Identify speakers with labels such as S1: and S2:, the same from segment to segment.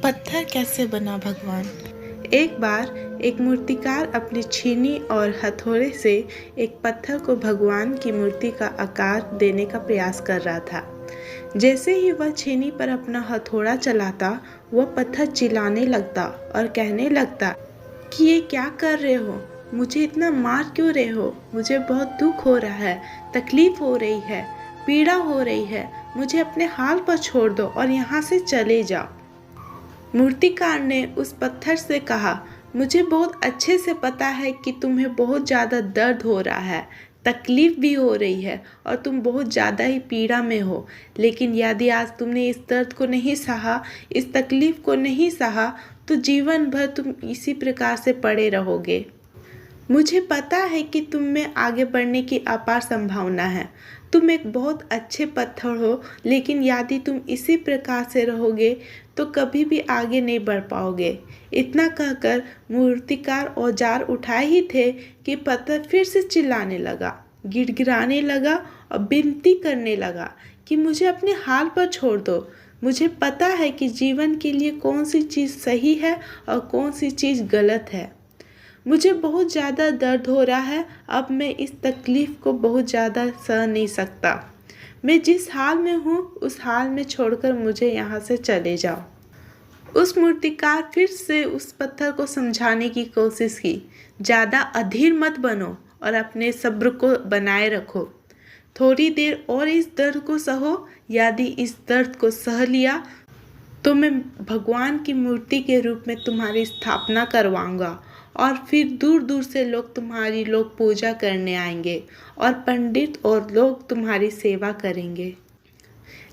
S1: पत्थर कैसे बना भगवान। एक बार एक मूर्तिकार अपनी छीनी और हथौड़े से एक पत्थर को भगवान की मूर्ति का आकार देने का प्रयास कर रहा था। जैसे ही वह छीनी पर अपना हथौड़ा चलाता, वह पत्थर चिल्लाने लगता और कहने लगता कि ये क्या कर रहे हो, मुझे इतना मार क्यों रहे हो, मुझे बहुत दुख हो रहा है, तकलीफ हो रही है, पीड़ा हो रही है, मुझे अपने हाल पर छोड़ दो और यहाँ से चले जाओ। मूर्तिकार ने उस पत्थर से कहा, मुझे बहुत अच्छे से पता है कि तुम्हें बहुत ज़्यादा दर्द हो रहा है, तकलीफ भी हो रही है और तुम बहुत ज़्यादा ही पीड़ा में हो, लेकिन यदि आज तुमने इस दर्द को नहीं सहा, इस तकलीफ को नहीं सहा, तो जीवन भर तुम इसी प्रकार से पड़े रहोगे। मुझे पता है कि तुम में आगे बढ़ने की अपार संभावना है। तुम एक बहुत अच्छे पत्थर हो, लेकिन यदि तुम इसी प्रकार से रहोगे तो कभी भी आगे नहीं बढ़ पाओगे। इतना कहकर मूर्तिकार औजार उठाए ही थे कि पत्थर फिर से चिल्लाने लगा, गिड़गिड़ाने लगा और विनती करने लगा कि मुझे अपने हाल पर छोड़ दो। मुझे पता है कि जीवन के लिए कौन सी चीज़ सही है और कौन सी चीज़ गलत है। मुझे बहुत ज़्यादा दर्द हो रहा है, अब मैं इस तकलीफ़ को बहुत ज़्यादा सह नहीं सकता। मैं जिस हाल में हूँ उस हाल में छोड़कर मुझे यहाँ से चले जाओ। उस मूर्तिकार फिर से उस पत्थर को समझाने की कोशिश की, ज़्यादा अधीर मत बनो और अपने सब्र को बनाए रखो। थोड़ी देर और इस दर्द को सहो, यदि इस दर्द को सह लिया तो मैं भगवान की मूर्ति के रूप में तुम्हारी स्थापना करवाऊंगा और फिर दूर दूर से तुम्हारी लोग पूजा करने आएंगे और पंडित और लोग तुम्हारी सेवा करेंगे।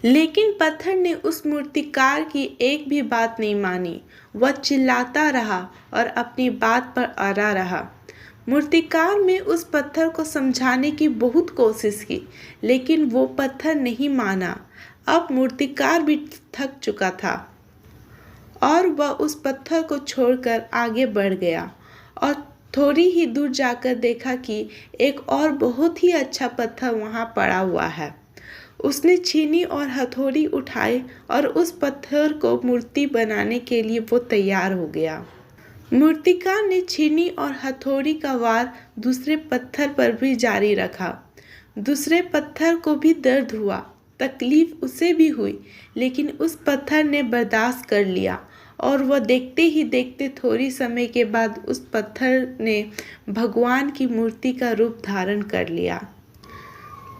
S1: लेकिन पत्थर ने उस मूर्तिकार की एक भी बात नहीं मानी। वह चिल्लाता रहा और अपनी बात पर अड़ा रहा। मूर्तिकार ने उस पत्थर को समझाने की बहुत कोशिश की, लेकिन वो पत्थर नहीं माना। अब मूर्तिकार भी थक चुका था और वह उस पत्थर को छोड़कर आगे बढ़ गया और थोड़ी ही दूर जाकर देखा कि एक और बहुत ही अच्छा पत्थर वहाँ पड़ा हुआ है। उसने छीनी और हथौड़ी उठाई और उस पत्थर को मूर्ति बनाने के लिए वो तैयार हो गया। मूर्तिकार ने छीनी और हथौड़ी का वार दूसरे पत्थर पर भी जारी रखा। दूसरे पत्थर को भी दर्द हुआ, तकलीफ उसे भी हुई, लेकिन उस पत्थर ने बर्दाश्त कर लिया और वह देखते ही देखते थोड़ी समय के बाद उस पत्थर ने भगवान की मूर्ति का रूप धारण कर लिया।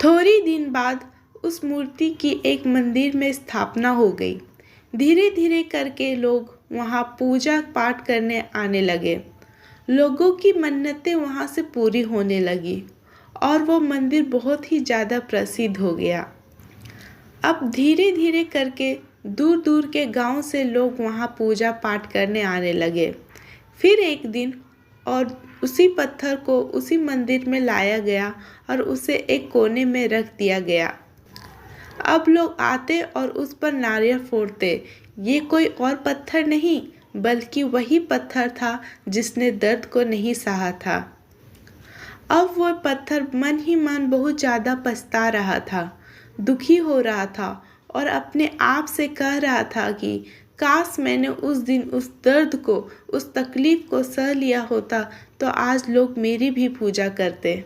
S1: थोड़ी दिन बाद उस मूर्ति की एक मंदिर में स्थापना हो गई। धीरे धीरे करके लोग वहाँ पूजा पाठ करने आने लगे। लोगों की मन्नतें वहाँ से पूरी होने लगी और वो मंदिर बहुत ही ज़्यादा प्रसिद्ध हो गया। अब धीरे धीरे करके दूर दूर के गांव से लोग वहां पूजा पाठ करने आने लगे। फिर एक दिन और उसी पत्थर को उसी मंदिर में लाया गया और उसे एक कोने में रख दिया गया। अब लोग आते और उस पर नारियल फोड़ते। ये कोई और पत्थर नहीं, बल्कि वही पत्थर था जिसने दर्द को नहीं सहा था। अब वह पत्थर मन ही मन बहुत ज़्यादा पछता रहा था, दुखी हो रहा था और अपने आप से कह रहा था कि काश मैंने उस दिन उस दर्द को, उस तकलीफ को सह लिया होता तो आज लोग मेरी भी पूजा करते।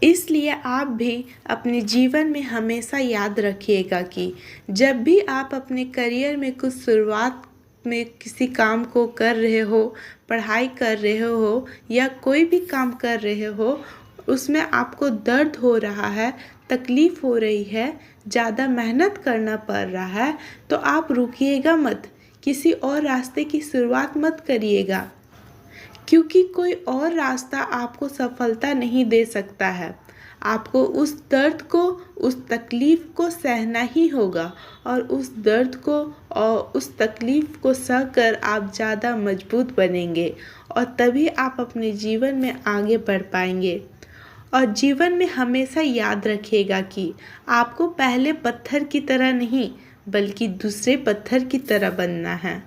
S1: इसलिए आप भी अपने जीवन में हमेशा याद रखिएगा कि जब भी आप अपने करियर में कुछ शुरुआत में किसी काम को कर रहे हो, पढ़ाई कर रहे हो या कोई भी काम कर रहे हो, उसमें आपको दर्द हो रहा है, तकलीफ़ हो रही है, ज़्यादा मेहनत करना पड़ रहा है, तो आप रुकिएगा मत, किसी और रास्ते की शुरुआत मत करिएगा, क्योंकि कोई और रास्ता आपको सफलता नहीं दे सकता है। आपको उस दर्द को, उस तकलीफ़ को सहना ही होगा और उस दर्द को और उस तकलीफ़ को सहकर आप ज़्यादा मजबूत बनेंगे और तभी आप अपने जीवन में आगे बढ़ पाएंगे। और जीवन में हमेशा याद रखिएगा कि आपको पहले पत्थर की तरह नहीं, बल्कि दूसरे पत्थर की तरह बनना है।